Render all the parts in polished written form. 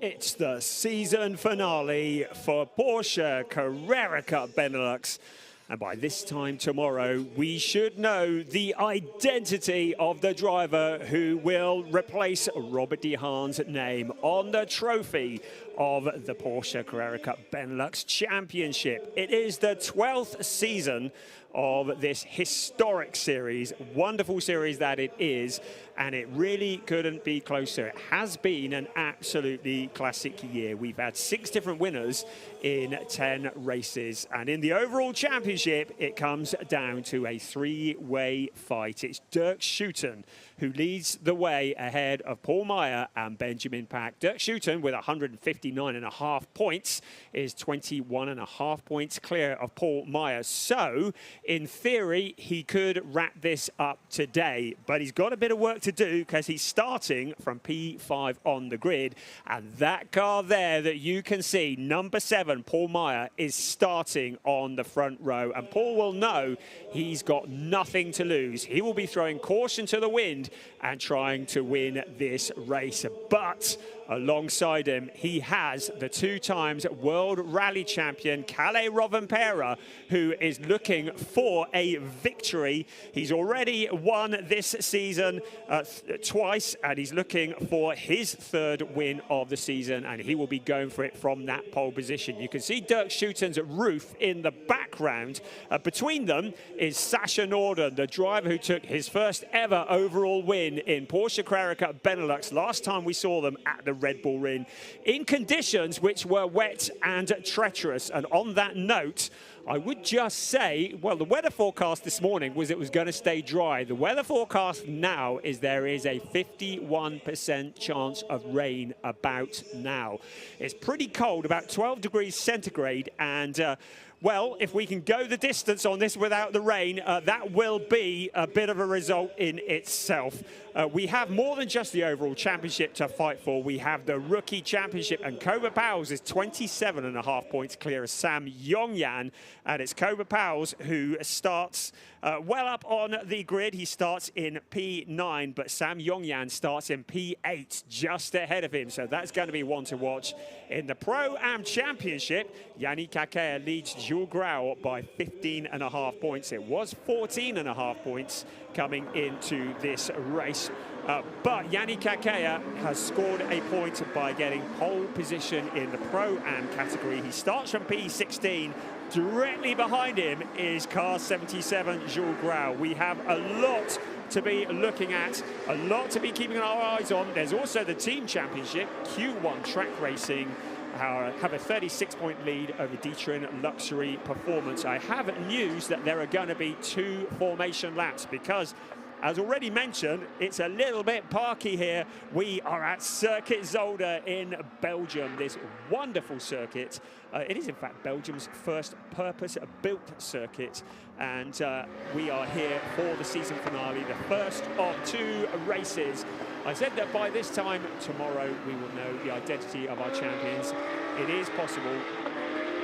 It's the season finale for Porsche Carrera Cup Benelux. And by this time tomorrow, we should know the identity of the driver who will replace Robert de Haan's name on the trophy of the Porsche Carrera Cup Benelux Championship. It is the 12th season of this historic series, wonderful series that it is, and it really couldn't be closer. It has been an absolutely classic year. We've had 6 different winners in 10 races, and in the overall championship, it comes down to a 3-way fight. It's Dirk Schouten who leads the way ahead of Paul Meyer and Benjamin Pack. Dirk Schouten, with 159.5 points, is 21.5 points clear of Paul Meyer. So, in theory, he could wrap this up today, but he's got a bit of work to do because he's starting from P5 on the grid, and that car there that you can see, number 7, Paul Meyer, is starting on the front row, and Paul will know he's got nothing to lose. He will be throwing caution to the wind and trying to win this race, but alongside him, he has the 2-times World Rally Champion, Kalle Rovanperä, who is looking for a victory. He's already won this season twice, and he's looking for his 3rd win of the season, and he will be going for it from that pole position. You can see Dirk Schouten's roof in the background. Between them is Sasha Norden, the driver who took his first ever overall win in Porsche Carrera Cup Benelux. Last time we saw them at the Red Bull Ring in conditions which were wet and treacherous. And on that note, I would just say, well, the weather forecast this morning was it was going to stay dry. The weather forecast now is there is a 51% chance of rain about now. It's pretty cold, about 12 degrees centigrade, and well, if we can go the distance on this without the rain, that will be a bit of a result in itself. We have more than just the overall championship to fight for. We have the rookie championship, and Kobe Powles is 27.5 points clear of Sam Yongyan, and it's Kobe Powles who starts well up on the grid. He starts in P9, but Sam Yongyan starts in P8, just ahead of him, so that's going to be one to watch. In the Pro-Am Championship, Yannick Kakea leads Jules Grau by 15.5 points. It was 14.5 points coming into this race. But Yannick Kakea has scored a point by getting pole position in the Pro-Am category. He starts from P16. Directly behind him is car 77, Jules Grau. We have a lot to be looking at, a lot to be keeping our eyes on. There's also the team championship, Q1 track racing. Have a 36-point lead over D'Ieteren Luxury Performance. I have news that there are going to be 2 formation laps because, as already mentioned, it's a little bit parky here. We are at Circuit Zolder in Belgium, this wonderful circuit. It is, in fact, Belgium's first purpose-built circuit, and we are here for the season finale, the first of 2 races. I said that by this time tomorrow we will know the identity of our champions. It is possible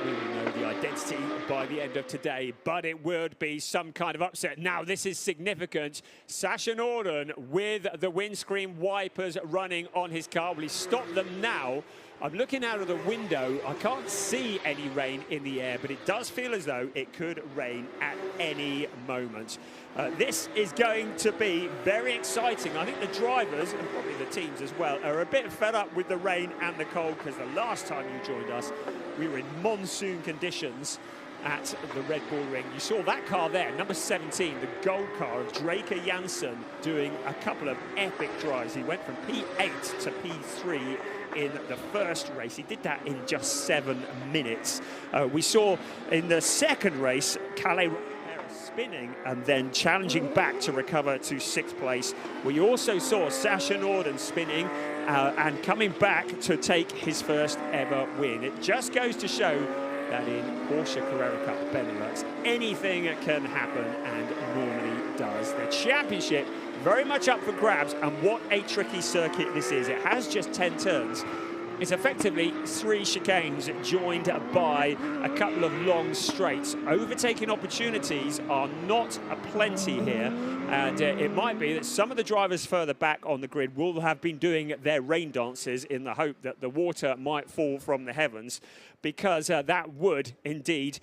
we will know the identity by the end of today, but it would be some kind of upset. Now, this is significant. Sasha Norden with the windscreen wipers running on his car. Will he stop them now? I'm looking out of the window. I can't see any rain in the air, but it does feel as though it could rain at any moment. This is going to be very exciting. I think the drivers, and probably the teams as well, are a bit fed up with the rain and the cold, because the last time you joined us, we were in monsoon conditions at the Red Bull Ring. You saw that car there, number 17, the gold car of Draker Janssen, doing a couple of epic drives. He went from P8 to P3 in the first race. He did that in just 7 minutes. We saw in the second race, Kalle spinning and then challenging back to recover to 6th place. We also saw Sasha Norden spinning and coming back to take his first ever win. It just goes to show that in Porsche Carrera Cup Benelux, anything can happen, and normally does. The championship very much up for grabs, and what a tricky circuit this is. It has just 10 turns. It's effectively 3 chicanes joined by a couple of long straights. Overtaking opportunities are not aplenty here, And it might be that some of the drivers further back on the grid will have been doing their rain dances in the hope that the water might fall from the heavens, because that would indeed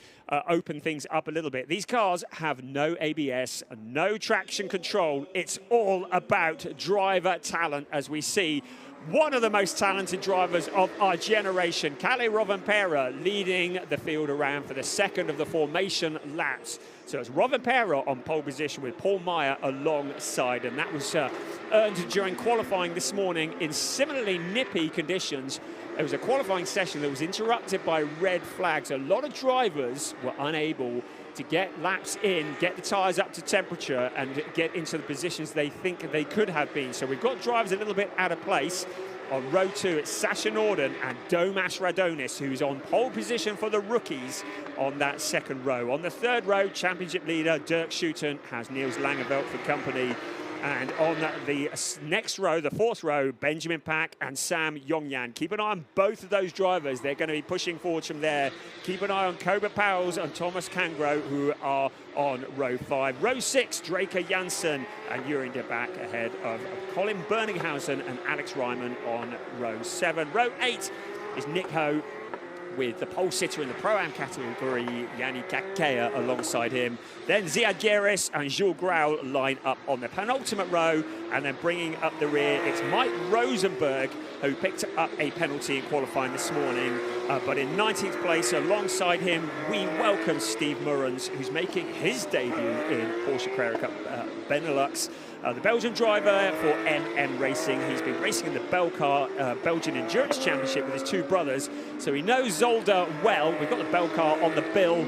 open things up a little bit. These cars have no ABS, no traction control. It's all about driver talent, as we see one of the most talented drivers of our generation, Kalle Rovanperä, leading the field around for the second of the formation laps. So it's Rovanperä on pole position with Paul Meyer alongside, and that was earned during qualifying this morning in similarly nippy conditions. It was a qualifying session that was interrupted by red flags. A lot of drivers were unable to get laps in, get the tyres up to temperature, and get into the positions they think they could have been. So we've got drivers a little bit out of place. On row 2, it's Sasha Norden and Domas Radonis, who's on pole position for the rookies on that second row. On the third row, championship leader Dirk Schuiten has Niels Langeveld for company. And on the next row, the fourth row, Benjamin Pack and Sam Yongyan. Keep an eye on both of those drivers. They're going to be pushing forward from there. Keep an eye on Kobe Powles and Thomas Kangro, who are on row 5. Row 6, Draker Janssen and Jurien de Back ahead of Colin Berninghausen and Alex Ryman on row 7. Row 8 is Nick Ho, with the pole sitter in the Pro-Am category, Yanni Kakea, alongside him. Then Ziad Geris and Jules Grau line up on the penultimate row, and then bringing up the rear, it's Mike Rosenberg, who picked up a penalty in qualifying this morning, but in 19th place alongside him, we welcome Steve Murrens, who's making his debut in Porsche Carrera Cup Benelux. The Belgian driver for MM Racing. He's been racing in the Belgian Endurance Championship with his two brothers, so he knows Zolder well. We've got the Belcar on the bill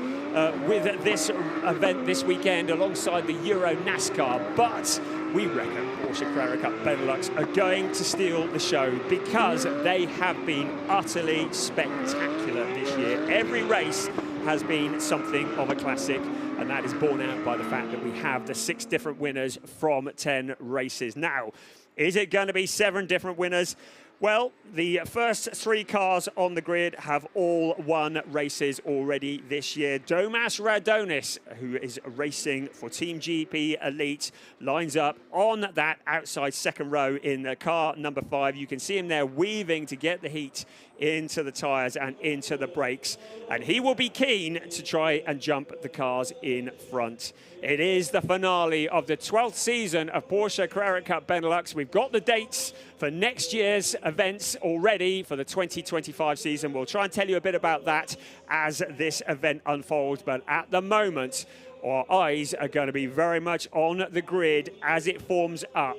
with this event this weekend alongside the Euro Nascar, but we reckon Porsche Carrera Cup Benelux are going to steal the show because they have been utterly spectacular this year. Every race has been something of a classic, and that is borne out by the fact that we have the 6 different winners from 10 races. Now, is it going to be 7 different winners? Well, the first 3 cars on the grid have all won races already this year. Domas Radonis, who is racing for Team GP Elite, lines up on that outside second row in car number 5. You can see him there weaving to get the heat into the tyres and into the brakes. And he will be keen to try and jump the cars in front. It is the finale of the 12th season of Porsche Carrera Cup Benelux. We've got the dates for next year's events already for the 2025 season. We'll try and tell you a bit about that as this event unfolds. But at the moment, our eyes are going to be very much on the grid as it forms up.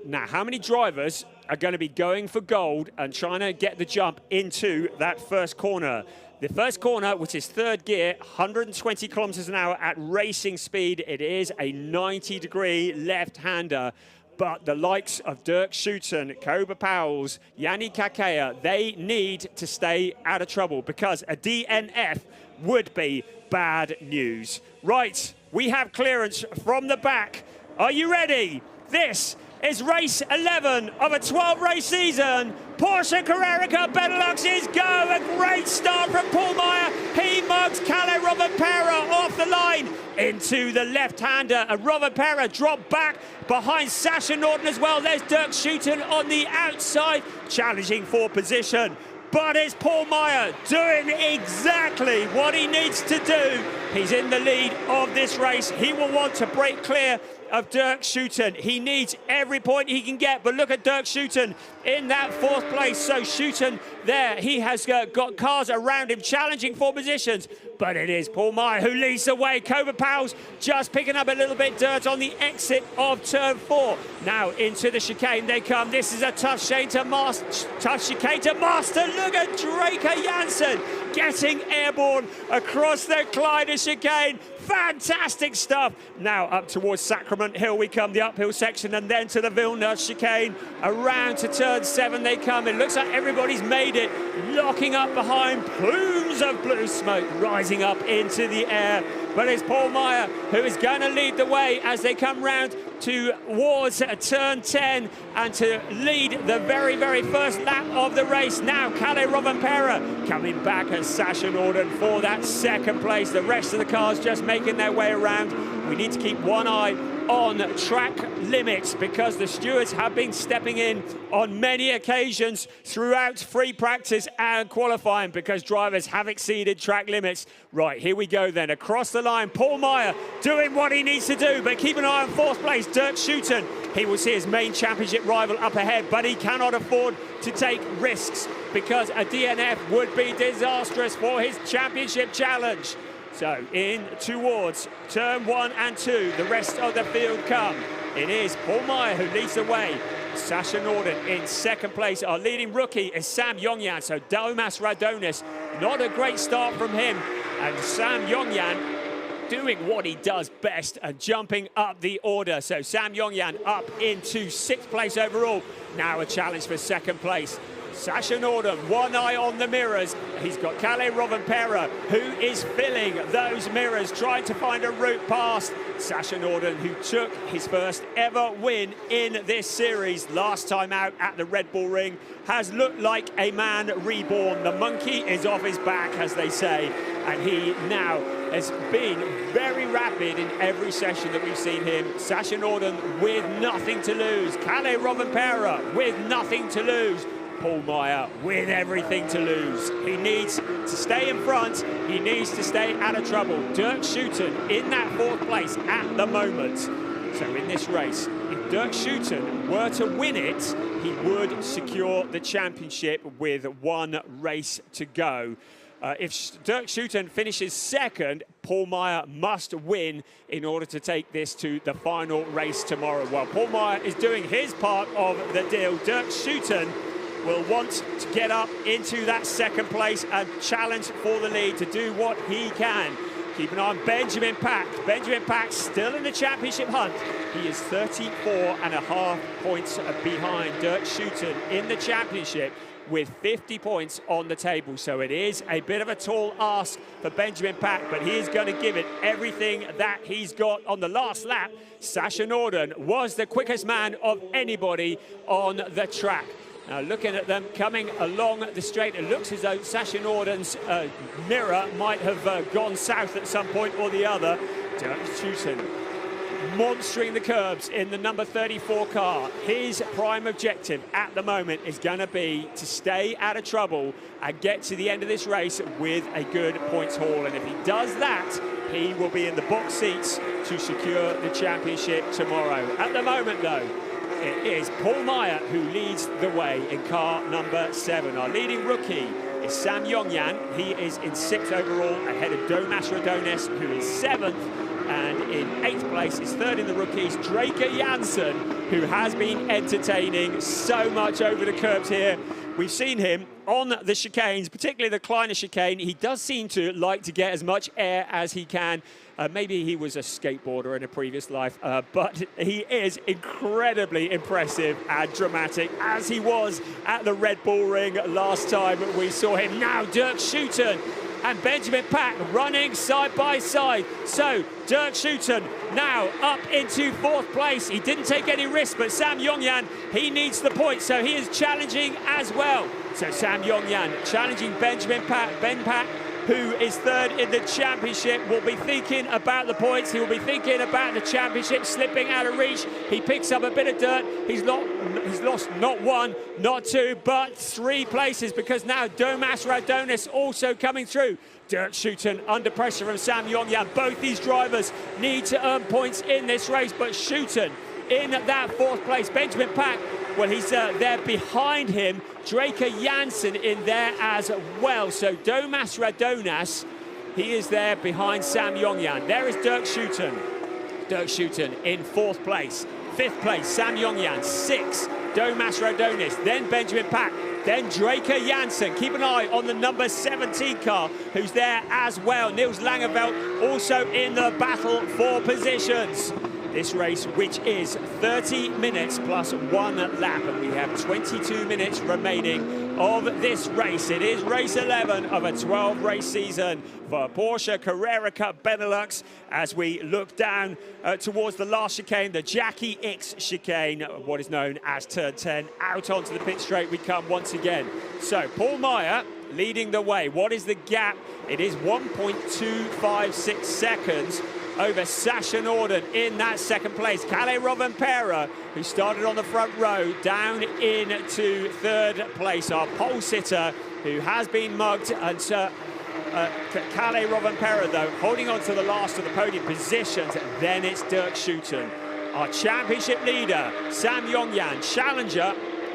Now, how many drivers are going to be going for gold and trying to get the jump into that first corner? The first corner, which is third gear, 120 kilometers an hour at racing speed. It is a 90-degree left-hander. But the likes of Dirk Schuiten, Kobe Powles, Yanni Kakea, they need to stay out of trouble because a DNF would be bad news. Right, we have clearance from the back. Are you ready? This is race 11 of a 12-race season. Porsche Carrera Cup Benelux is go. A great start from Paul Meyer. He mugs Kalle Rovanperä off the line into the left-hander. And Rovanperä dropped back behind Sasha Norden as well. There's Dirk Schuiten on the outside, challenging for position. But it's Paul Meyer doing exactly what he needs to do. He's in the lead of this race. He will want to break clear of Dirk Schuiten. He needs every point he can get, but look at Dirk Schuiten in that 4th place. So Schuiten there, he has got cars around him challenging for positions, but it is Paul Meyer who leads the way. Kobe Powles just picking up a little bit dirt on the exit of turn 4. Now into the chicane they come. This is a tough chicane to master. Look at Draker Janssen getting airborne across the Clyde chicane. Fantastic stuff. Now up towards Sacrament Hill we come, the uphill section, and then to the Villeneuve chicane. Around to turn 7 they come. It looks like everybody's made it, locking up behind. Plumes of blue smoke rising up into the air. But it's Paul Meyer who is going to lead the way as they come round towards turn 10 and to lead the very, very first lap of the race. Now Kalle Rovanperä coming back as Sasha Norden for that 2nd place. The rest of the cars just making their way around. We need to keep one eye on track limits, because the stewards have been stepping in on many occasions throughout free practice and qualifying, because drivers have exceeded track limits. Right, here we go then, across the line. Paul Meyer doing what he needs to do, but keep an eye on fourth place, Dirk Schouten. He will see his main championship rival up ahead, but he cannot afford to take risks, because a DNF would be disastrous for his championship challenge. So in towards turn 1 and 2, the rest of the field come. It is Paul Meyer who leads the way. Sasha Norden in second place. Our leading rookie is Sam Yongyan. So Domas Radonis, not a great start from him. And Sam Yongyan doing what he does best and jumping up the order. So Sam Yongyan up into 6th place overall. Now a challenge for 2nd place. Sasha Norden, one eye on the mirrors. He's got Kalle Rovanperä, who is filling those mirrors, trying to find a route past. Sasha Norden, who took his first ever win in this series last time out at the Red Bull Ring, has looked like a man reborn. The monkey is off his back, as they say, and he now has been very rapid in every session that we've seen him. Sasha Norden with nothing to lose. Kalle Rovanperä with nothing to lose. Paul Meyer with everything to lose. He needs to stay in front. He needs to stay out of trouble. Dirk Schouten in that 4th place at the moment. So in this race, if Dirk Schouten were to win it, he would secure the championship with 1 race to go. If Dirk Schouten finishes 2nd, Paul Meyer must win in order to take this to the final race tomorrow. While Paul Meyer is doing his part of the deal, Dirk Schouten will want to get up into that 2nd place and challenge for the lead to do what he can. Keep an eye on Benjamin Pack. Benjamin Pack still in the championship hunt. He is 34.5 points behind Dirk Schouten in the championship with 50 points on the table. So it is a bit of a tall ask for Benjamin Pack, but he is going to give it everything that he's got. On the last lap, Sasha Norden was the quickest man of anybody on the track. Now looking at them coming along the straight, it looks as though Sasha Norden's mirror might have gone south at some point or the other. Dirk Schouten monstering the curbs in the number 34 car. His prime objective at the moment is going to be to stay out of trouble and get to the end of this race with a good points haul. And if he does that, he will be in the box seats to secure the championship tomorrow. At the moment, though, it is Paul Meyer who leads the way in car number 7. Our leading rookie is Sam Yongyan. He is in 6th overall, ahead of Domas Radonis, who is 7th. And in 8th place is 3rd in the rookies, Draker Janssen, who has been entertaining so much over the curbs here. We've seen him on the chicanes, particularly the Kleiner chicane. He does seem to like to get as much air as he can. Maybe he was a skateboarder in a previous life, but he is incredibly impressive and dramatic, as he was at the Red Bull Ring last time we saw him. Now Dirk Schouten and Benjamin Pack running side by side. So Dirk Schouten now up into 4th place. He didn't take any risks, but Sam Yongyan, he needs the point, so he is challenging as well. So Sam Yongyan challenging Benjamin Pack. Ben Pack, who is 3rd in the championship, will be thinking about the points. He will be thinking about the championship slipping out of reach. He picks up a bit of dirt. He's lost not 1, not 2, but 3 places, because now Domas Radonis also coming through. Dirk Schouten under pressure from Sam Yongyan. Both these drivers need to earn points in this race, but Schouten in that 4th place. Benjamin Pack, well, he's there behind him. Draker Janssen in there as well. So Domas Radonis, he is there behind Sam Yongyan. There is Dirk Schouten. Dirk Schouten in 4th place. 5th place, Sam Yongyan. 6th, Domas Radonis. Then Benjamin Pack. Then Draker Janssen. Keep an eye on the number 17 car, who's there as well. Niels Langeveld also in the battle for positions. This race, which is 30 minutes plus 1 lap, and we have 22 minutes remaining of this race. It is race 11 of a 12-race season for Porsche Carrera Cup Benelux, as we look down towards the last chicane, the Jackie X chicane, what is known as turn 10. Out onto the pit straight we come once again. So Paul Meyer leading the way. What is the gap? It is 1.256 seconds over Sasha Norden in that second place. Kalle Rovanperä, who started on the front row, down into third place. Our pole sitter, who has been mugged, and Kalle Rovanperä, though, holding on to the last of the podium positions. Then it's Dirk Schouten. Our championship leader, Sam Yongyan, challenger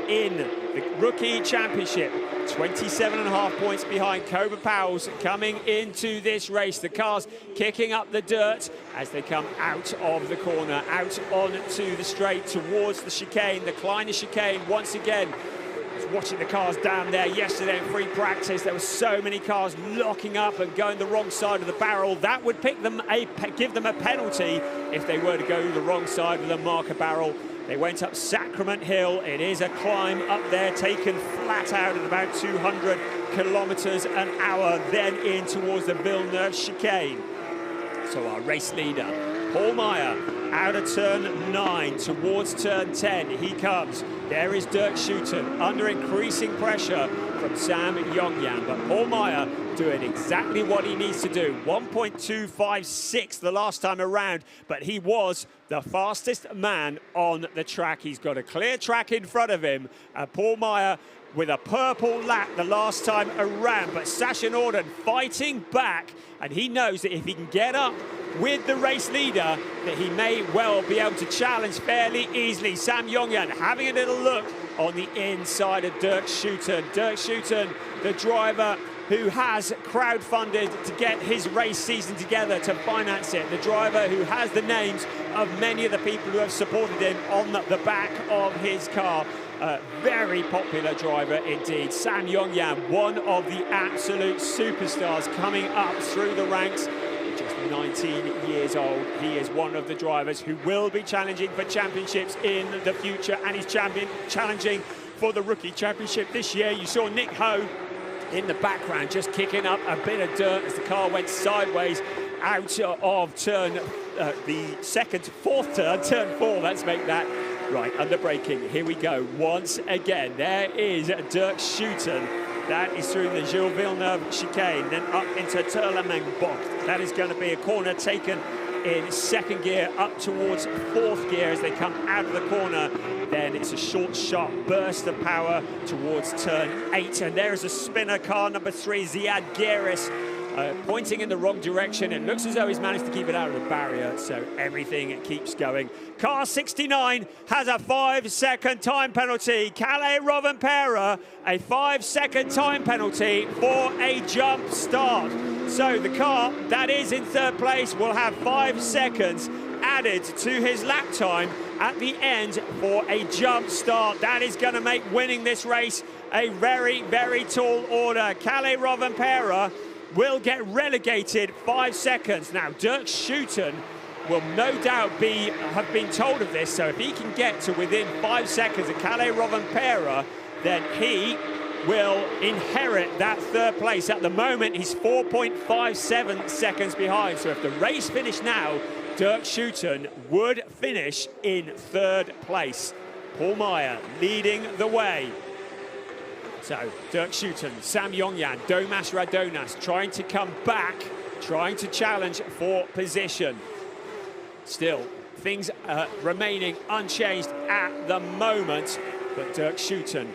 in the Rookie Championship. 27.5 points behind Cobra Powell's coming into this race. The cars kicking up the dirt as they come out of the corner, out onto the straight towards the chicane, the Kleiner chicane once again. I was watching the cars down there yesterday in free practice. There were so many cars locking up and going the wrong side of the barrel. That would give them a penalty if they were to go the wrong side of the marker barrel. They went up Sacrament Hill. It is a climb up there, taken flat out at about 200 kilometers an hour, then in towards the Villeneuve chicane. So our race leader, Paul Meyer, out of turn 9 towards turn 10. He comes. There is Dirk Schouten under increasing pressure from Sam Yongyan. But Paul Meyer doing exactly what he needs to do. 1.256 the last time around, but he was the fastest man on the track. He's got a clear track in front of him. Paul Meyer with a purple lap the last time around, but Sasha Norden fighting back, and he knows that if he can get up with the race leader, that he may well be able to challenge fairly easily. Sam Yongyan having a little look on the inside of Dirk Schouten. Dirk Schouten, the driver who has crowdfunded to get his race season together to finance it. The driver who has the names of many of the people who have supported him on the back of his car. Very popular driver indeed. Sam Yongyan, one of the absolute superstars coming up through the ranks. Just 19 years old. He is one of the drivers who will be challenging for championships in the future, and he's challenging for the Rookie Championship this year. You saw Nick Ho in the background just kicking up a bit of dirt as the car went sideways out of turn fourth turn, turn 4, let's make that right, under braking. Here we go once again. There is Dirk Schouten. That is through the Gilles Villeneuve chicane, then up into Terlemenbocht. That is going to be a corner taken in second gear up towards fourth gear as they come out of the corner. Then it's a short, sharp burst of power towards turn 8. And there is a spinner, car number 3, Ziad Gueris, pointing in the wrong direction. It looks as though he's managed to keep it out of the barrier, so everything keeps going. Car 69 has a 5-second time penalty. Kalle Rovanperä, a 5-second time penalty for a jump start. So the car that is in third place will have 5 seconds added to his lap time at the end for a jump start. That is going to make winning this race a very, very tall order. Kalle Rovanperä will get relegated 5 seconds. Now, Dirk Schouten will no doubt have been told of this, so if he can get to within 5 seconds of Kalle Rovanperä, then he will inherit that third place. At the moment, he's 4.57 seconds behind, so if the race finished now, Dirk Schouten would finish in third place. Paul Meyer leading the way. So, Dirk Schouten, Sam Yongyan, Domas Radonas trying to come back, trying to challenge for position. Still, things remaining unchanged at the moment, but Dirk Schouten,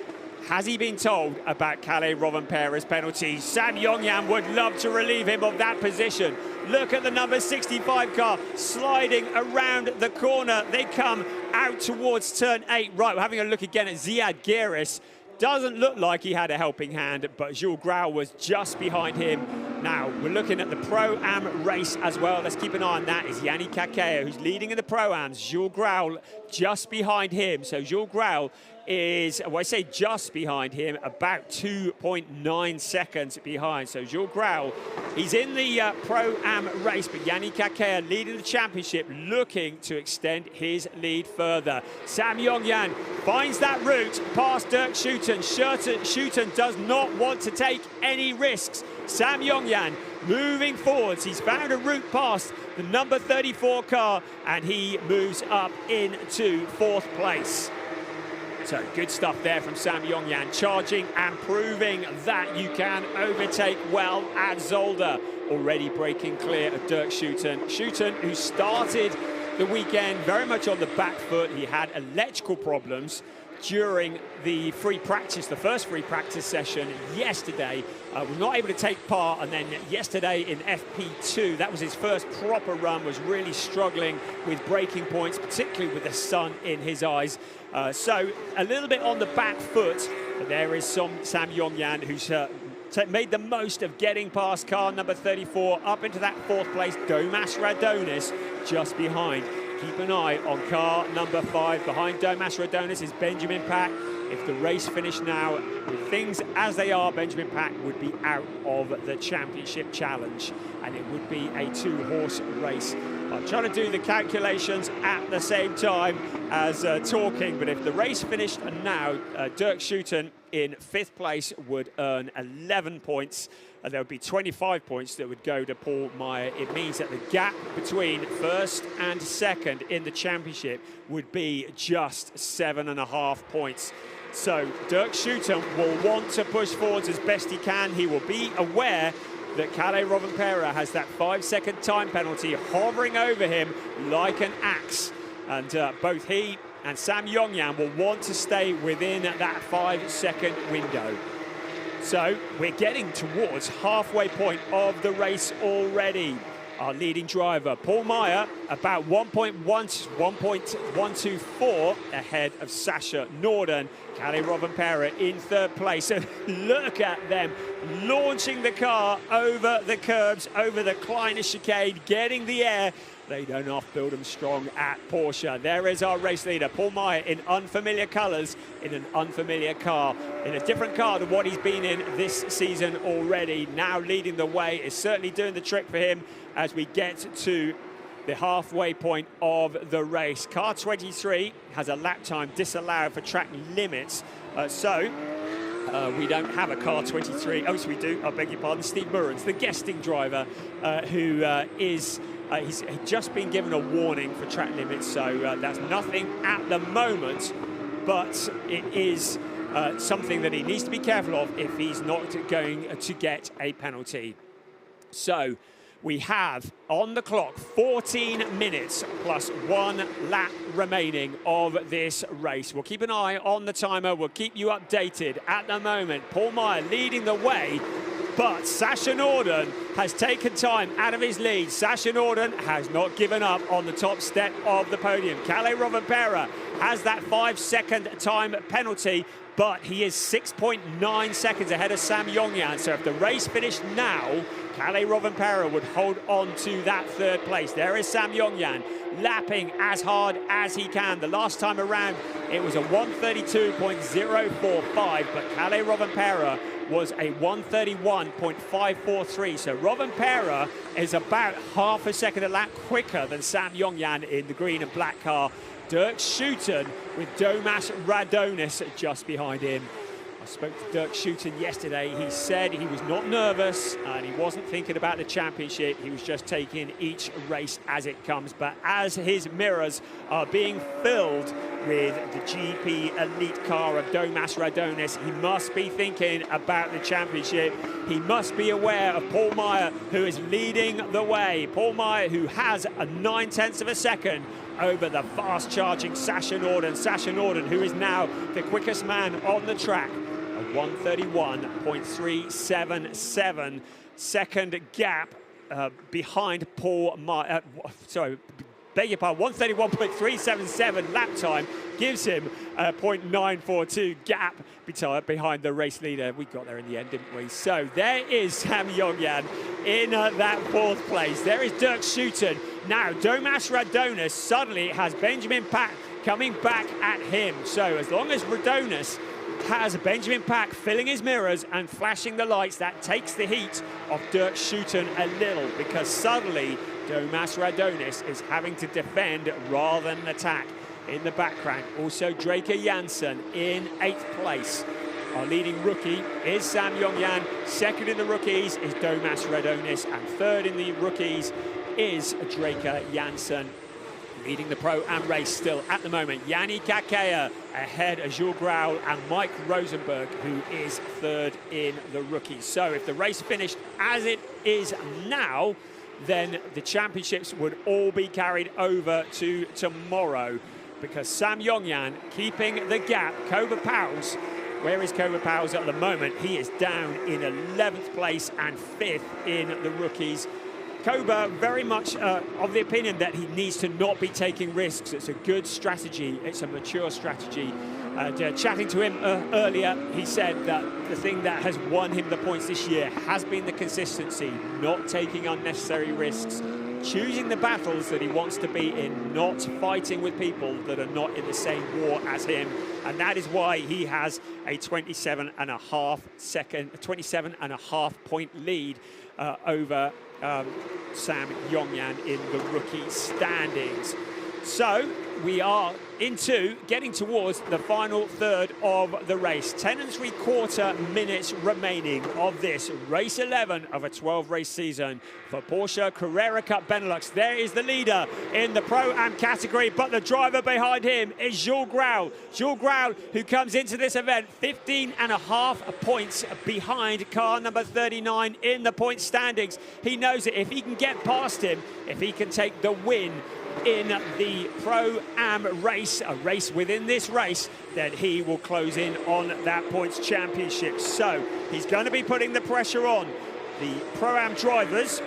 has he been told about Kalle Rovanperä's penalty? Sam Yongyan would love to relieve him of that position. Look at the number 65 car sliding around the corner. They come out towards turn 8. Right, we're having a look again at Ziad Gueris. Doesn't look like he had a helping hand, but Jules Grau was just behind him. Now, we're looking at the Pro-Am race as well. Let's keep an eye on that. Is Yanni Kakea, who's leading in the Pro-Ams. Jules Grau just behind him. So Jules Grau is, well, I say just behind him, about 2.9 seconds behind. So Jules Grau, he's in the Pro-Am race, but Yanni Kakea leading the championship, looking to extend his lead further. Sam Yongyan finds that route past Dirk Schouten. Schouten does not want to take any risks. Sam Yongyan moving forwards. He's found a route past the number 34 car, and he moves up into fourth place. So good stuff there from Sam Yongyan, charging and proving that you can overtake well at Zolder. already breaking clear of Dirk Schouten. Schouten, who started the weekend very much on the back foot. He had electrical problems during the first free practice session yesterday. Was not able to take part, and then yesterday in FP2, that was his first proper run, was really struggling with braking points, particularly with the sun in his eyes. So a little bit on the back foot, but there is Sam Yongyan, who's made the most of getting past car number 34 up into that 4th place. Domas Radonis just behind. Keep an eye on car number 5. Behind Domas Radonis is Benjamin Pack. If the race finished now, with things as they are, Benjamin Pack would be out of the championship challenge, and it would be a 2-horse race. I'm trying to do the calculations at the same time as talking, but if the race finished now, Dirk Schouten in 5th place would earn 11 points, and there would be 25 points that would go to Paul Meyer. It means that the gap between 1st and 2nd in the championship would be just 7.5 points. So Dirk Schouten will want to push forwards as best he can. He will be aware that Kalle Rovanperä has that 5-second time penalty hovering over him like an axe. And both he and Sam Yongyan will want to stay within that 5-second window. So we're getting towards halfway point of the race already. Our leading driver, Paul Meyer, about 1.124 ahead of Sasha Norden. Kalle Rovanperä in 3rd place. And look at them launching the car over the curbs, over the Kleiner chicane, getting the air. They don't off-build them strong at Porsche. There is our race leader, Paul Meyer, in unfamiliar colours, in an unfamiliar car, in a different car than what he's been in this season already. Now leading the way, is certainly doing the trick for him as we get to the halfway point of the race. Car 23 has a lap time disallowed for track limits, we don't have a car 23. Oh, yes, we do. I beg your pardon. Steve Murrens, the guesting driver, who he's just been given a warning for track limits, so that's nothing at the moment, but it is something that he needs to be careful of if he's not going to get a penalty. So we have on the clock 14 minutes plus 1 lap remaining of this race. We'll keep an eye on the timer. We'll keep you updated. At the moment, Paul Meyer leading the way, but Sasha Norden has taken time out of his lead. Sasha Norden has not given up on the top step of the podium. Kalle Rovanperä has that 5-second time penalty, but he is 6.9 seconds ahead of Sam Yongyan. So if the race finished now, Kalle Rovanperä would hold on to that 3rd place. There is Sam Yongyan lapping as hard as he can. The last time around, it was a 132.045, but Kalle Rovanperä was a 131.543. So Rovanperä is about half a second a lap quicker than Sam Yongyan in the green and black car. Dirk Schouten with Domas Radonis just behind him. I spoke to Dirk Schouten yesterday. He said he was not nervous and he wasn't thinking about the championship. He was just taking each race as it comes. But as his mirrors are being filled with the GP elite car of Domas Radonis, he must be thinking about the championship. He must be aware of Paul Meyer, who is leading the way. Paul Meyer, who has a 9/10 of a second over the fast-charging Sasha Norden. Sasha Norden, who is now the quickest man on the track. A 131.377 second gap behind Paul Meyer. Beg your pardon, 131.377 lap time gives him a 0.942 gap behind the race leader. We got there in the end, didn't we? So there is Sam Yongyan in that 4th place. There is Dirk Schouten. Now, Domas Radonis suddenly has Benjamin Pack coming back at him. So as long as Radonis has Benjamin Pack filling his mirrors and flashing the lights, that takes the heat off Dirk Schouten a little, because suddenly Domas Radonis is having to defend rather than attack. In the background, also Draker Janssen in 8th place. Our leading rookie is Sam Yongyan. 2nd in the rookies is Domas Radonis, and 3rd in the rookies is Draker Janssen. Leading the Pro-Am race still at the moment, Yanni Kakea ahead of Jules Grau and Mike Rosenberg, who is third in the rookies. So if the race finished as it is now, then the championships would all be carried over to tomorrow, because Sam Yongyan keeping the gap. Koba Powles, where is Koba Powles at the moment? He is down in 11th place and 5th in the rookies. Koba very much of the opinion that he needs to not be taking risks. It's a good strategy. It's a mature strategy. Chatting to him earlier, he said that the thing that has won him the points this year has been the consistency, not taking unnecessary risks, choosing the battles that he wants to be in, not fighting with people that are not in the same war as him. And that is why he has a 27.5 point lead over Sam Yongyan in the rookie standings. So we are getting towards the final third of the race. 10 3/4 minutes remaining of this race 11 of a 12-race season for Porsche Carrera Cup Benelux. There is the leader in the Pro-Am category, but the driver behind him is Jules Grau. Jules Grau, who comes into this event 15.5 points behind car number 39 in the point standings. He knows that if he can get past him, if he can take the win in the Pro-Am race, a race within this race, then he will close in on that points championship. So he's going to be putting the pressure on the Pro-Am drivers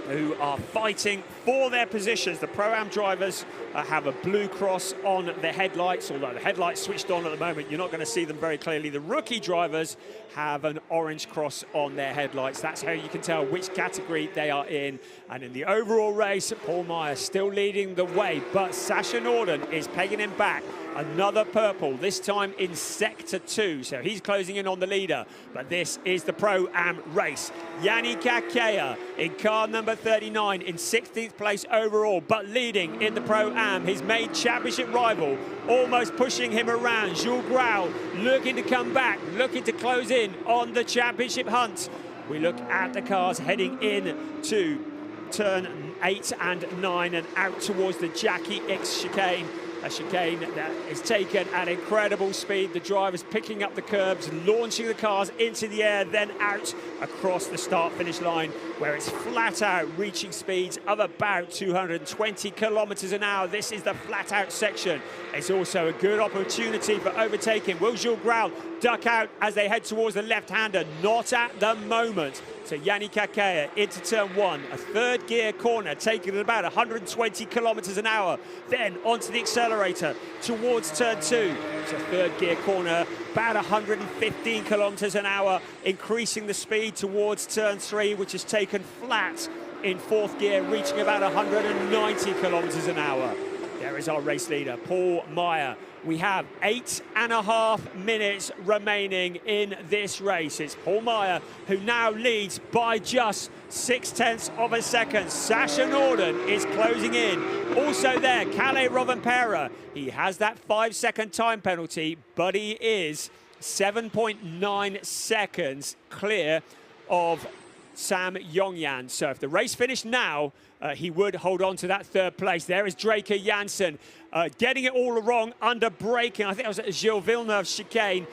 who are fighting for their positions. The Pro-Am drivers have a blue cross on the headlights, although the headlights switched on at the moment. You're not going to see them very clearly. The rookie drivers have an orange cross on their headlights. That's how you can tell which category they are in. And in the overall race, Paul Meyer still leading the way, but Sasha Norden is pegging him back. Another purple, this time in Sector 2, so he's closing in on the leader. But this is the Pro-Am race. Yanni Kakea in car number 39 in 16th place overall, but leading in the Pro-Am. His main championship rival almost pushing him around. Jules Grau looking to come back, looking to close in on the championship hunt. We look at the cars heading in to turn 8 and 9 and out towards the Jackie X chicane. A chicane that is taken at incredible speed. The drivers picking up the curbs, launching the cars into the air, then out across the start-finish line, where it's flat out, reaching speeds of about 220 kilometers an hour. This is the flat-out section. It's also a good opportunity for overtaking. Will Jules Grau duck out as they head towards the left-hander? Not at the moment. So Yanni Kakea into turn 1, a third gear corner, taking at about 120 kilometers an hour. Then onto the accelerator towards turn 2. It's a third gear corner, about 115 kilometers an hour, increasing the speed towards turn 3, which is taken flat in fourth gear, reaching about 190 kilometers an hour. There is our race leader, Paul Meyer. We have 8.5 minutes remaining in this race. It's Paul Meyer who now leads by just 0.6 of a second. Sasha Norden is closing in. Also there, Kalle Rovanperä. He has that 5-second time penalty, but he is 7.9 seconds clear of Sam Yongyan. So if the race finished now, he would hold on to that third place. There is Draker Jansen getting it all wrong under braking. I think it was a Gilles Villeneuve chicane.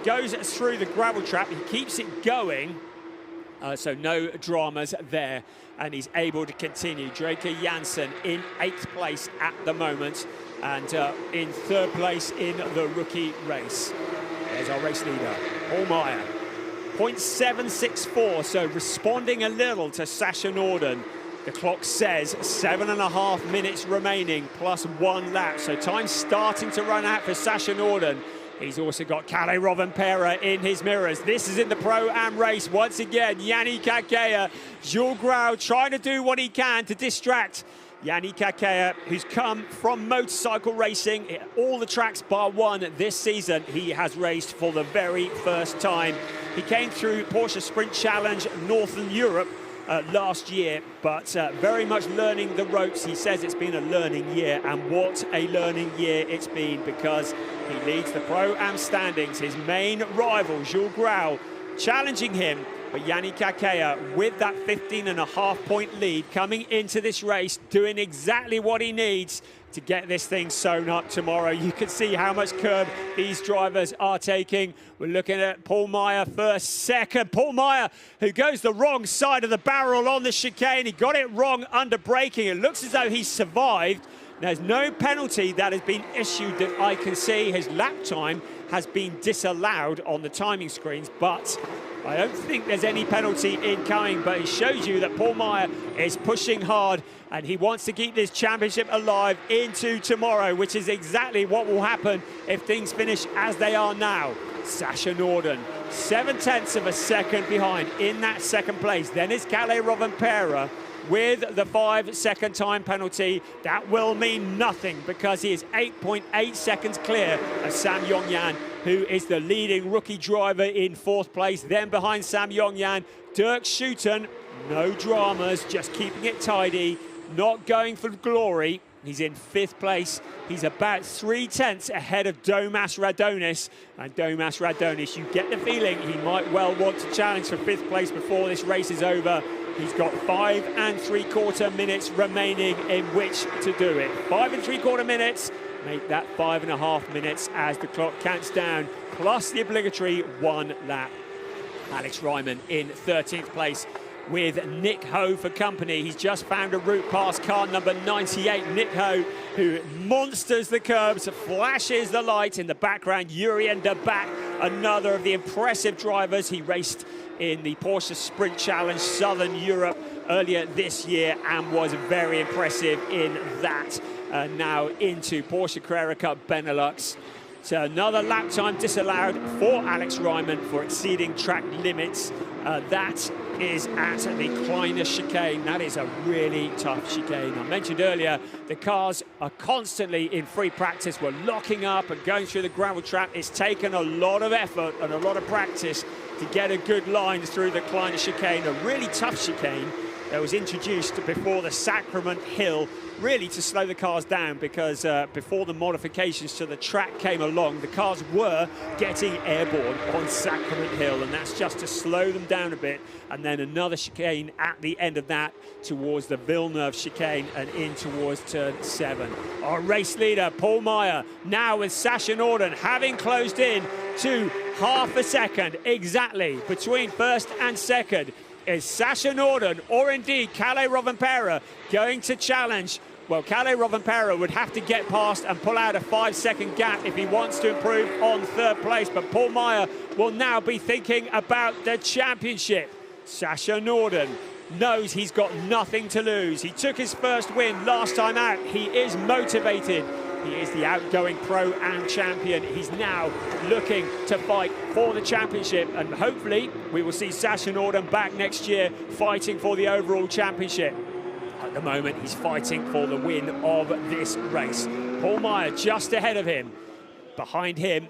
Goes through the gravel trap. He keeps it going. So no dramas there. And he's able to continue. Draker Jansen in 8th place at the moment. And in 3rd place in the rookie race. There's our race leader, Paul Meyer. 0.764, so responding a little to Sasha Norden. The clock says 7.5 minutes remaining plus 1 lap. So time's starting to run out for Sasha Norden. He's also got Kalle Rovanperä in his mirrors. This is in the Pro-Am race. Once again, Yanni Kakea, Jules Grau trying to do what he can to distract Yanni Kakea, who's come from motorcycle racing. All the tracks bar one this season, he has raced for the very first time. He came through Porsche Sprint Challenge Northern Europe last year, but very much learning the ropes. He says it's been a learning year, and what a learning year it's been, because he leads the Pro-Am standings. His main rival, Jules Grau, challenging him But Yannick Akea, with that 15.5-point lead, coming into this race, doing exactly what he needs to get this thing sewn up tomorrow. You can see how much curb these drivers are taking. We're looking at Paul Meyer first, second. Paul Meyer, who goes the wrong side of the barrel on the chicane. He got it wrong under braking. It looks as though he survived. There's no penalty that has been issued that I can see. His lap time has been disallowed on the timing screens, but I don't think there's any penalty incoming. But it shows you that Paul Meyer is pushing hard and he wants to keep this championship alive into tomorrow, which is exactly what will happen if things finish as they are now. Sasha Norden, 0.7 of a second behind in that second place. Then it's Kalle Rovanperä with the 5-second time penalty. That will mean nothing because he is 8.8 seconds clear of Sam Yongyan, who is the leading rookie driver in 4th place. Then behind Sam Yongyan, Dirk Schuiten, no dramas, just keeping it tidy, not going for glory. He's in 5th place. He's about 0.3 ahead of Domas Radonis. And Domas Radonis, you get the feeling he might well want to challenge for 5th place before this race is over. He's got 5.75 minutes remaining in which to do it. 5.75 minutes, make that 5.5 minutes as the clock counts down, plus the obligatory 1 lap. Alex Ryman in 13th place with Nick Ho for company. He's just found a route past car number 98, Nick Ho, who monsters the curbs, flashes the light. In the background, Jurien de Back, another of the impressive drivers. He raced in the Porsche Sprint Challenge Southern Europe earlier this year and was very impressive in that. Now into Porsche Carrera Cup Benelux. So another lap time disallowed for Alex Ryman for exceeding track limits. That is at the Kleiner chicane. That is a really tough chicane. I mentioned earlier, the cars are constantly in free practice. We're locking up and going through the gravel trap. It's taken a lot of effort and a lot of practice to get a good line through the Kleiner chicane, a really tough chicane that was introduced before the Sacrament Hill, really to slow the cars down, because before the modifications to the track came along, the cars were getting airborne on Sacrament Hill, and that's just to slow them down a bit. And then another chicane at the end of that towards the Villeneuve chicane and in towards turn 7. Our race leader, Paul Meyer, now with Sasha Norden, having closed in to half a second exactly between first and second. Is Sasha Norden, or indeed Kalle Rovanperä, going to challenge? Well, Kalle Rovanperä would have to get past and pull out a 5-second gap if he wants to improve on 3rd place. But Paul Meyer will now be thinking about the championship. Sasha Norden knows he's got nothing to lose. He took his first win last time out. He is motivated. He is the outgoing pro and champion. He's now looking to fight for the championship, and hopefully we will see Sasha Norden back next year fighting for the overall championship. At the moment, he's fighting for the win of this race. Paul Meyer just ahead of him. Behind him,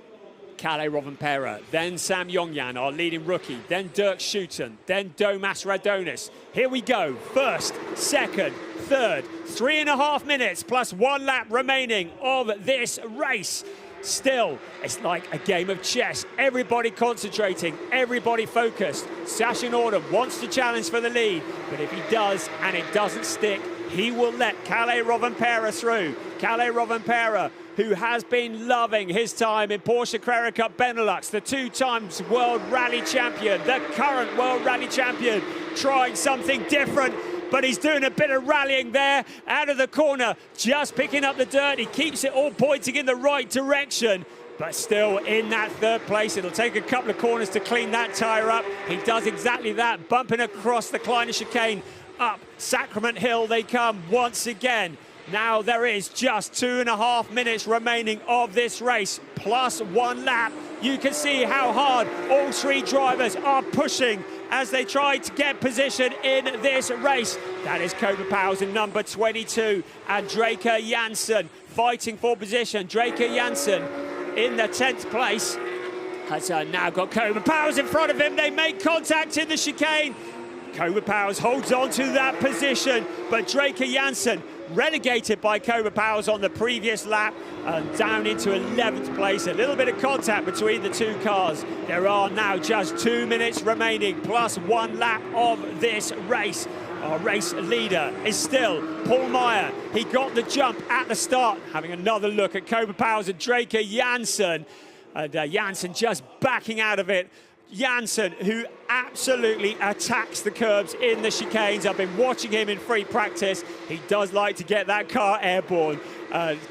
Kalle Rovanperä, then Sam Yongyan, our leading rookie, then Dirk Schuiten, then Domas Radonis. Here we go, first, second, third, 3.5 minutes plus 1 lap remaining of this race. Still, it's like a game of chess. Everybody concentrating, everybody focused. Sasha Norden wants to challenge for the lead, but if he does and it doesn't stick, he will let Kalle Rovanperä through. Kalle Rovanperä, who has been loving his time in Porsche Carrera Cup Benelux, the 2 times World Rally Champion, the current World Rally Champion, trying something different, but he's doing a bit of rallying there, out of the corner, just picking up the dirt. He keeps it all pointing in the right direction, but still in that 3rd place. It'll take a couple of corners to clean that tyre up. He does exactly that, bumping across the Kleiner chicane. Up Sacrament Hill they come once again. Now there is just 2.5 minutes remaining of this race, plus 1 lap. You can see how hard all 3 drivers are pushing as they try to get position in this race. That is Kobe Powers in number 22 and Draker Janssen fighting for position. Draker Janssen in the 10th place has now got Kobe Powers in front of him. They make contact in the chicane. Kobe Powers holds on to that position, but Draker Janssen relegated by Cobra Powers on the previous lap and down into 11th place. A little bit of contact between the two cars. There are now just 2 minutes remaining plus 1 lap of this race. Our race leader is still Paul Meyer. He got the jump at the start. Having another look at Cobra Powers and Draker Janssen. And Janssen just backing out of it. Janssen, who absolutely attacks the curbs in the chicanes. I've been watching him in free practice. He does like to get that car airborne.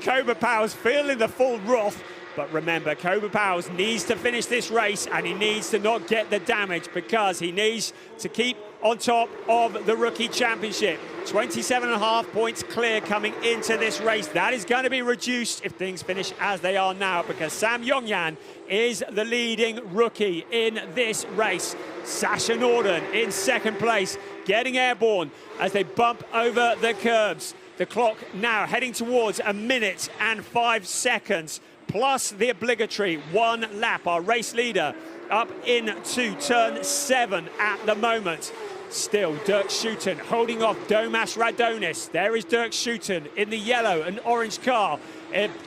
Cobra Powers feeling the full wrath. But remember, Cobra Powers needs to finish this race and he needs to not get the damage because he needs to keep on top of the Rookie Championship. 27.5 points clear coming into this race. That is going to be reduced if things finish as they are now because Sam Yongyan is the leading rookie in this race. Sasha Norden in second place, getting airborne as they bump over the curbs. The clock now heading towards 1 minute and 5 seconds, plus the obligatory 1 lap. Our race leader up into turn 7 at the moment. Still Dirk Schutten holding off Domas Radonis. There is Dirk Schutten in the yellow and orange car.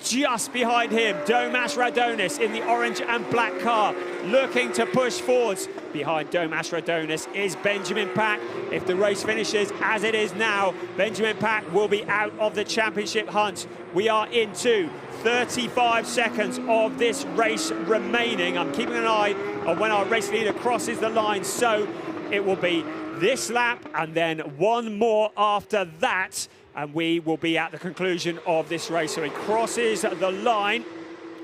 Just behind him, Domas Radonis in the orange and black car, looking to push forwards. Behind Domas Radonis is Benjamin Pack. If the race finishes as it is now, Benjamin Pack will be out of the championship hunt. We are into 35 seconds of this race remaining. I'm keeping an eye on when our race leader crosses the line, so it will be this lap and then 1 more after that, and we will be at the conclusion of this race. So he crosses the line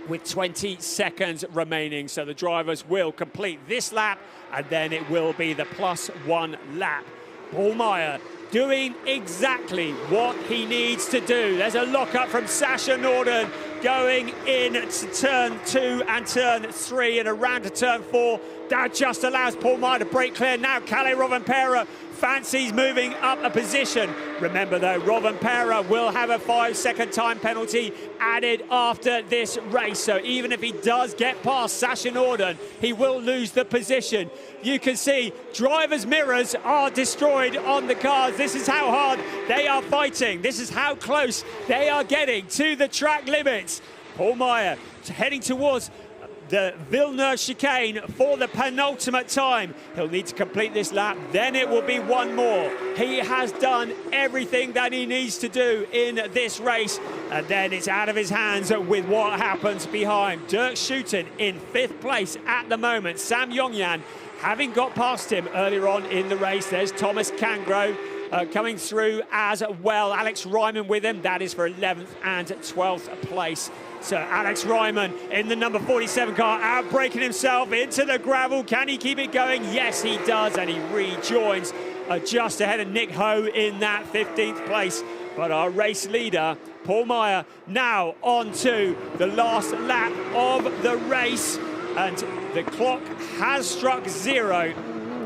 with 20 seconds remaining. So the drivers will complete this lap and then it will be the +1 lap. Paul Meyer doing exactly what he needs to do. There's a lockup from Sasha Norden going in to turn 2 and turn 3 and around to turn 4. That just allows Paul Meyer to break clear. Now Kalle Rovanperä fancies moving up a position. Remember though, Rovanperä will have a 5-second time penalty added after this race. So even if he does get past Sasha Norden, he will lose the position. You can see drivers' mirrors are destroyed on the cars. This is how hard they are fighting. This is how close they are getting to the track limits. Paul Meyer heading towards the Villeneuve chicane for the penultimate time. He'll need to complete this lap, then it will be 1 more. He has done everything that he needs to do in this race, and then it's out of his hands with what happens behind. Dirk Schutten in 5th place at the moment. Sam Yongyan having got past him earlier on in the race. There's Thomas Cangro coming through as well. Alex Ryman with him. That is for 11th and 12th place. So Alex Ryman in the number 47 car, outbraking himself into the gravel. Can he keep it going? Yes, he does, and he rejoins just ahead of Nick Ho in that 15th place. But our race leader, Paul Meyer, now on to the last lap of the race, and the clock has struck 0.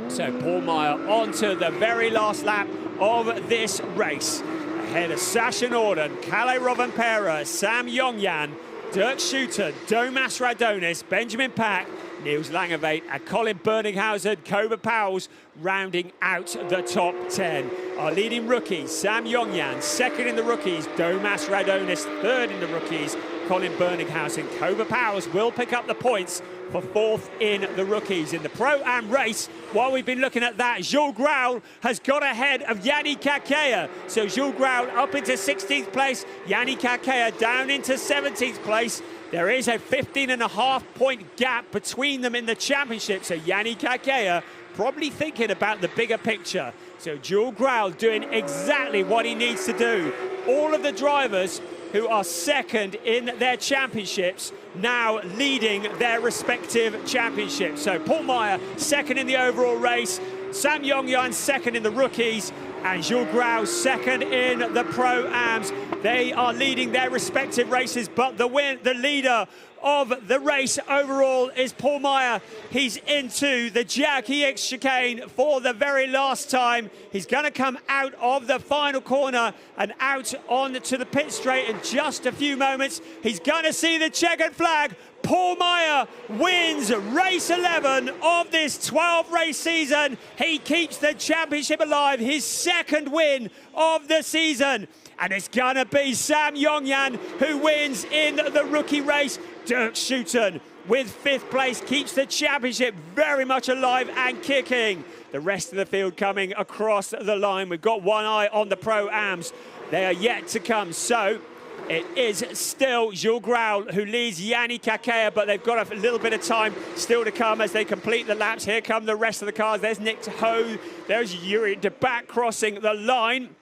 So Paul Meyer on to the very last lap of this race. Ahead of Sasha Norden, Kalle Rovanperä, Sam Yongyan, Dirk Schutten, Domas Radonis, Benjamin Pack, Niels Langeveit and Colin Berninghausen, Cobra Powers rounding out the top 10. Our leading rookies, Sam Yongyan, 2nd in the rookies, Domas Radonis, 3rd in the rookies, Colin Berninghausen. Cobra Powers will pick up the points for 4th in the rookies. In the Pro-Am race, while we've been looking at that, Jules Graul has got ahead of Yannick Kakea. So Jules Graul up into 16th place, Yannick Kakea down into 17th place. There is a 15.5 point gap between them in the championship. So Yannick Kakea probably thinking about the bigger picture. So Jules Graul doing exactly what he needs to do. All of the drivers who are 2nd in their championships now leading their respective championships. So Paul Meyer 2nd in the overall race, Sam Yongyan 2nd in the rookies, and Jules Graul 2nd in the Pro-Ams. They are leading their respective races, but the leader of the race overall is Paul Meyer. He's into the Jack EX chicane for the very last time. He's going to come out of the final corner and out on to the pit straight in just a few moments. He's going to see the checkered flag. Paul Meyer wins race 11 of this 12-race season. He keeps the championship alive, his 2nd win of the season. And it's going to be Sam Yongyan who wins in the rookie race. Dirk Schouten with 5th place keeps the championship very much alive and kicking. The rest of the field coming across the line. We've got one eye on the Pro-Ams. They are yet to come. So it is still Jules Grau who leads Yanni Kakea, but they've got a little bit of time still to come as they complete the laps. Here come the rest of the cars. There's Nick Ho. There's Yuri de Back crossing the line.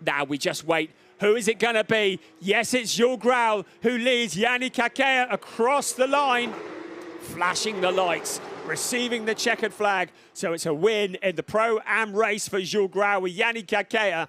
Now we just wait. Who is it going to be? Yes, it's Jules Grau who leads Yanni Kakea across the line, flashing the lights, receiving the checkered flag. So it's a win in the Pro-Am race for Jules Grau with Yanni Kakea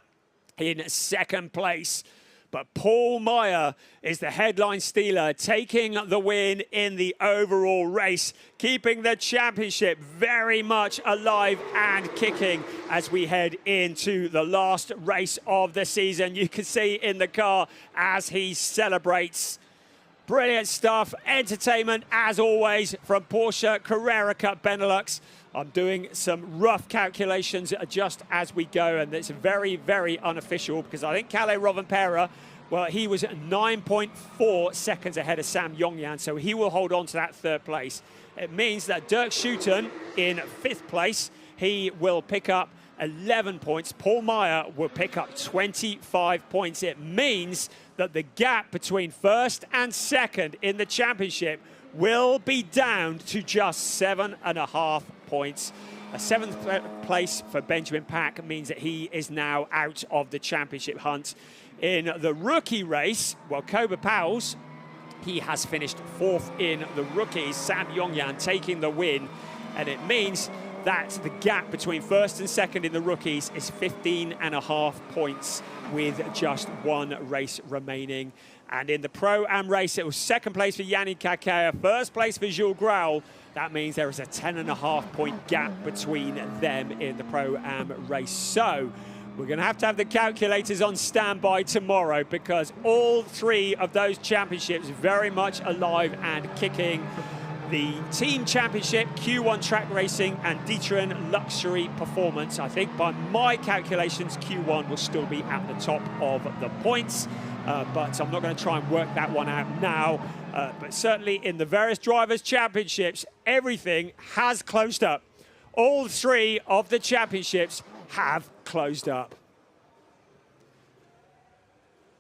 in 2nd place. But Paul Meyer is the headline stealer, taking the win in the overall race, keeping the championship very much alive and kicking as we head into the last race of the season. You can see in the car as he celebrates. Brilliant stuff, entertainment as always from Porsche Carrera Cup Benelux. I'm doing some rough calculations just as we go, and it's very, very unofficial because I think Kalle Rovanperä, well, he was 9.4 seconds ahead of Sam Yongyan, so he will hold on to that 3rd place. It means that Dirk Schouten in 5th place, he will pick up 11 points. Paul Meyer will pick up 25 points. It means that the gap between 1st and 2nd in the championship will be down to just 7.5 points. A 7th place for Benjamin Pack means that he is now out of the championship hunt. In the rookie race, well, Kobe Powell's, he has finished 4th in the rookies. Sam Yongyan taking the win, and it means that the gap between 1st and 2nd in the rookies is 15.5 points with just 1 race remaining. And in the Pro-Am race, it was 2nd place for Yanni Kakea, 1st place for Jules Grau. That means there is a 10.5 point gap between them in the Pro-Am race. So we're going to have the calculators on standby tomorrow because all 3 of those championships very much alive and kicking. The team championship, Q1 track racing and D'Ieteren luxury performance. I think by my calculations, Q1 will still be at the top of the points. But I'm not going to try and work that one out now. But certainly in the various drivers' championships, everything has closed up. All 3 of the championships have closed up.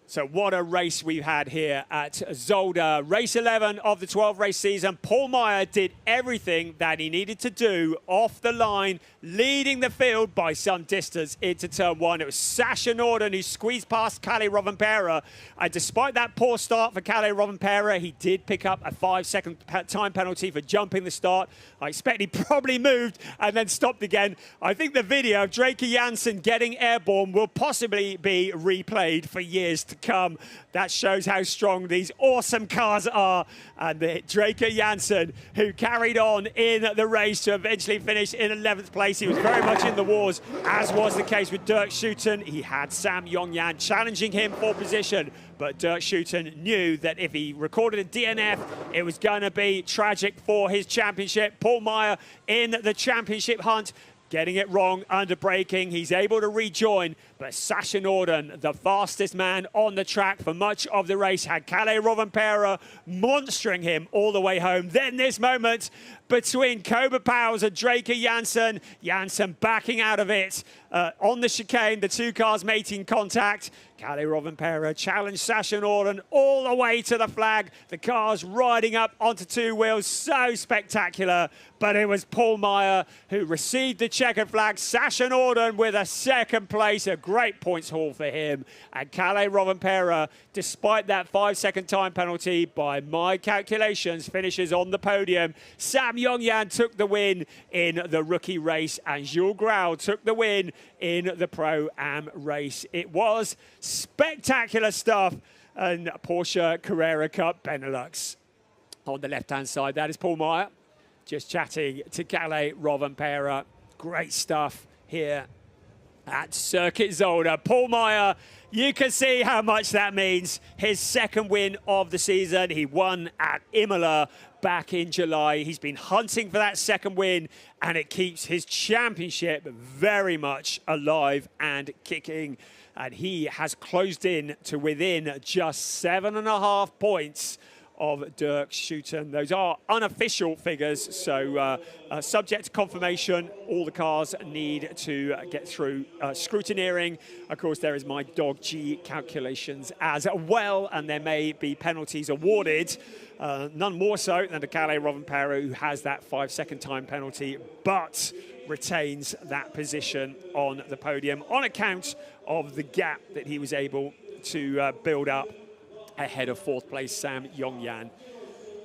So what a race we've had here at Zolder. Race 11 of the 12-race season. Paul Meyer did everything that he needed to do off the line, leading the field by some distance into turn 1. It was Sasha Norden who squeezed past Kalle Rovanperä. And despite that poor start for Kalle Rovanperä, he did pick up a 5-second time penalty for jumping the start. I expect he probably moved and then stopped again. I think the video of Draker Janssen getting airborne will possibly be replayed for years to come. That shows how strong these awesome cars are. And the Draker Janssen, who carried on in the race to eventually finish in 11th place. He was very much in the wars, as was the case with Dirk Schouten. He had Sam Yongyan challenging him for position, but Dirk Schouten knew that if he recorded a DNF, it was going to be tragic for his championship. Paul Meyer in the championship hunt, getting it wrong under braking. He's able to rejoin, but Sasha Norden, the fastest man on the track for much of the race, had Kalle Rovanperä monstering him all the way home. Then this moment between Kobe Powers and Draker Janssen. Janssen backing out of it on the chicane, the 2 cars making contact. Kalle Rovanperä challenged Sasha Norden all the way to the flag. The cars riding up onto 2 wheels, so spectacular. But it was Paul Meyer who received the checkered flag. Sasha Norden with a 2nd place, a great points haul for him. And Kalle Rovanperä, despite that 5-second time penalty, by my calculations, finishes on the podium. Sam Yongyan took the win in the rookie race, and Jules Grau took the win in the Pro-Am race. It was spectacular stuff, and Porsche Carrera Cup Benelux. On the left-hand side, that is Paul Meyer, just chatting to Kalle Rovanperä. Great stuff here at Circuit Zolder. Paul Meyer, you can see how much that means. His 2nd win of the season. He won at Imola back in July. He's been hunting for that 2nd win, and it keeps his championship very much alive and kicking. and he has closed in to within just 7.5 points of Dirk Schuiten. Those are unofficial figures, so subject to confirmation, all the cars need to get through scrutineering. Of course, there is my dog G calculations as well, and there may be penalties awarded, none more so than the Kalle Rovanperä, who has that 5-second time penalty, but retains that position on the podium on account of the gap that he was able to build up ahead of 4th place Sam Yongyan.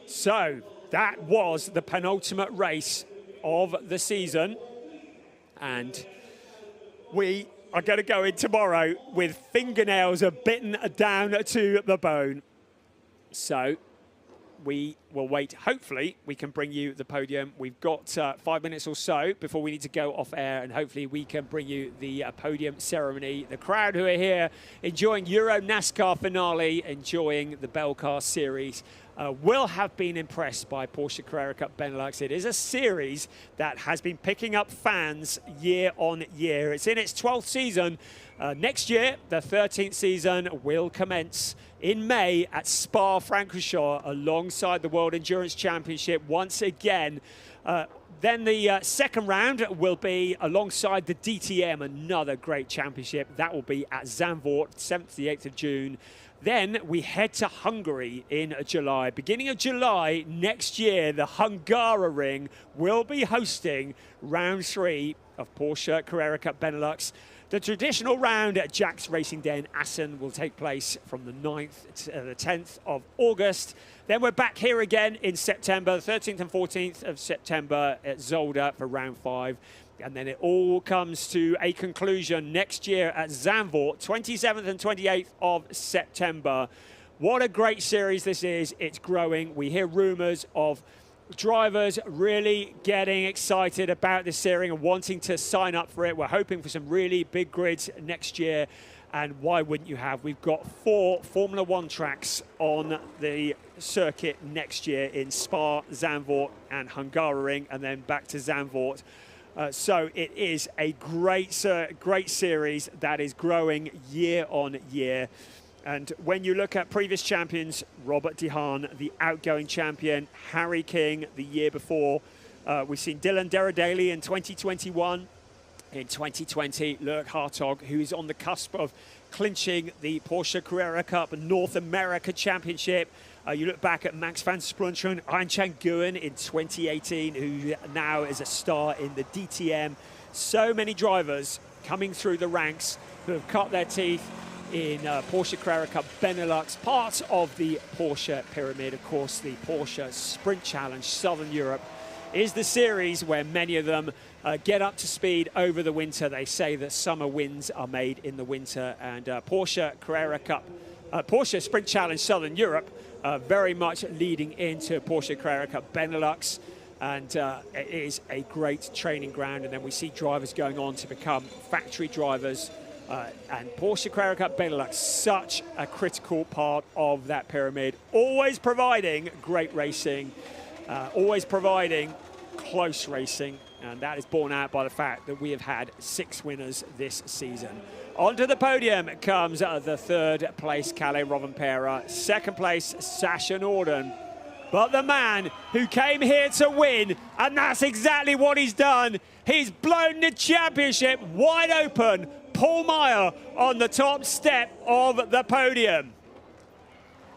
So that was the penultimate race of the season, and we are going to go in tomorrow with fingernails bitten down to the bone. So we will wait. Hopefully we can bring you the podium. We've got 5 minutes or so before we need to go off air, and hopefully we can bring you the podium ceremony. The crowd who are here enjoying Euro NASCAR finale, enjoying the Bell Car Series, will have been impressed by Porsche Carrera Cup Benelux. It is a series that has been picking up fans year on year. It's in its 12th season. Next year, the 13th season will commence in May at Spa-Francorchamps alongside the World Endurance Championship once again. Then the second round will be alongside the DTM, another great championship. That will be at Zandvoort, 7th to the 8th of June. Then we head to Hungary in July. Beginning of July next year, the Hungaroring will be hosting round 3 of Porsche Carrera Cup Benelux. The traditional round at Jack's Racing Den Assen will take place from the 9th to the 10th of August. Then we're back here again in September, 13th and 14th of September at Zolder for round 5. And then it all comes to a conclusion next year at Zandvoort, 27th and 28th of September. What a great series this is. It's growing. We hear rumours of drivers really getting excited about this series and wanting to sign up for it. We're hoping for some really big grids next year. And why wouldn't you have? We've got 4 Formula One tracks on the circuit next year in Spa, Zandvoort and Hungaroring, and then back to Zandvoort. So it is a great series that is growing year on year. And when you look at previous champions, Robert De Haan, the outgoing champion, Harry King the year before, we've seen Dylan Derrida in 2021. In 2020, Lurk Hartog, who is on the cusp of clinching the Porsche Carrera Cup North America Championship. You look back at Max van Splunteren, Anchan Nguyen in 2018, who now is a star in the DTM. So many drivers coming through the ranks who have cut their teeth in Porsche Carrera Cup Benelux, part of the Porsche pyramid. Of course, the Porsche Sprint Challenge Southern Europe is the series where many of them get up to speed over the winter. They say that summer wins are made in the winter, and Porsche Carrera Cup, Porsche Sprint Challenge Southern Europe, very much leading into Porsche Carrera Cup Benelux, and it is a great training ground. And then we see drivers going on to become factory drivers, and Porsche Carrera Cup Benelux, such a critical part of that pyramid, always providing great racing, always providing close racing, and that is borne out by the fact that we have had 6 winners this season. Onto the podium comes the 3rd place Kalle Rovanperä, 2nd place Sasha Norden. But the man who came here to win, and that's exactly what he's done. He's blown the championship wide open. Paul Meyer on the top step of the podium.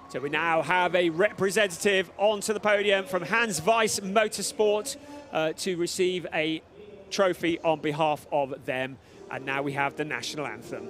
So we now have a representative onto the podium from Hans Weiss Motorsport to receive a trophy on behalf of them. And now we have the national anthem.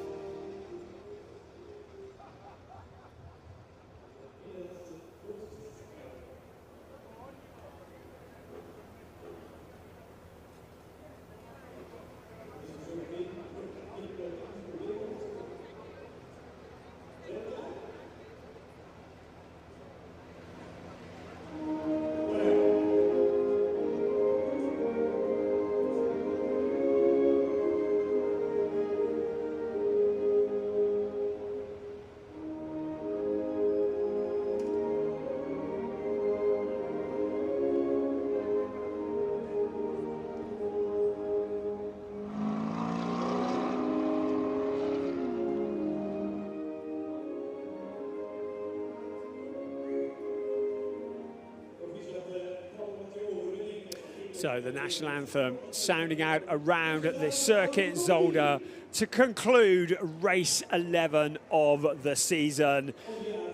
So the national anthem sounding out around the circuit Zolder to conclude race 11 of the season.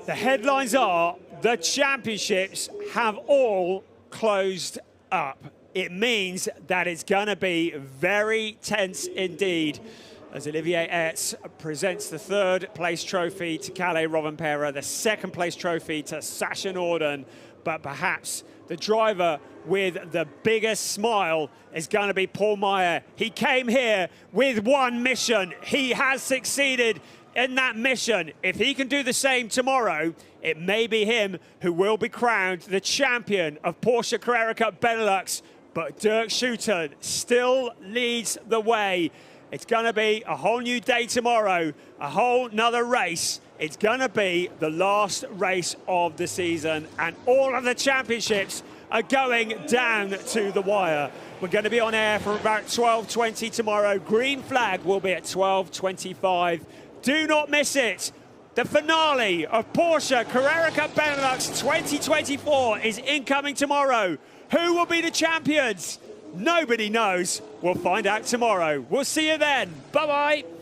The headlines are the championships have all closed up. It means that it's going to be very tense indeed as Olivier Hertz presents the third place trophy to Kalle Rovanperä, the second place trophy to Sasha Norden, but perhaps the driver with the biggest smile is going to be Paul Meyer. He came here with one mission. He has succeeded in that mission. If he can do the same tomorrow, it may be him who will be crowned the champion of Porsche Carrera Cup Benelux. But Dirk Schouten still leads the way. It's going to be a whole new day tomorrow, a whole nother race. It's going to be the last race of the season, and all of the championships are going down to the wire. We're going to be on air for about 12:20 tomorrow. Green flag will be at 12:25. Do not miss it. The finale of Porsche Carrera Cup Benelux 2024 is incoming tomorrow. Who will be the champions? Nobody knows. We'll find out tomorrow. We'll see you then. Bye-bye.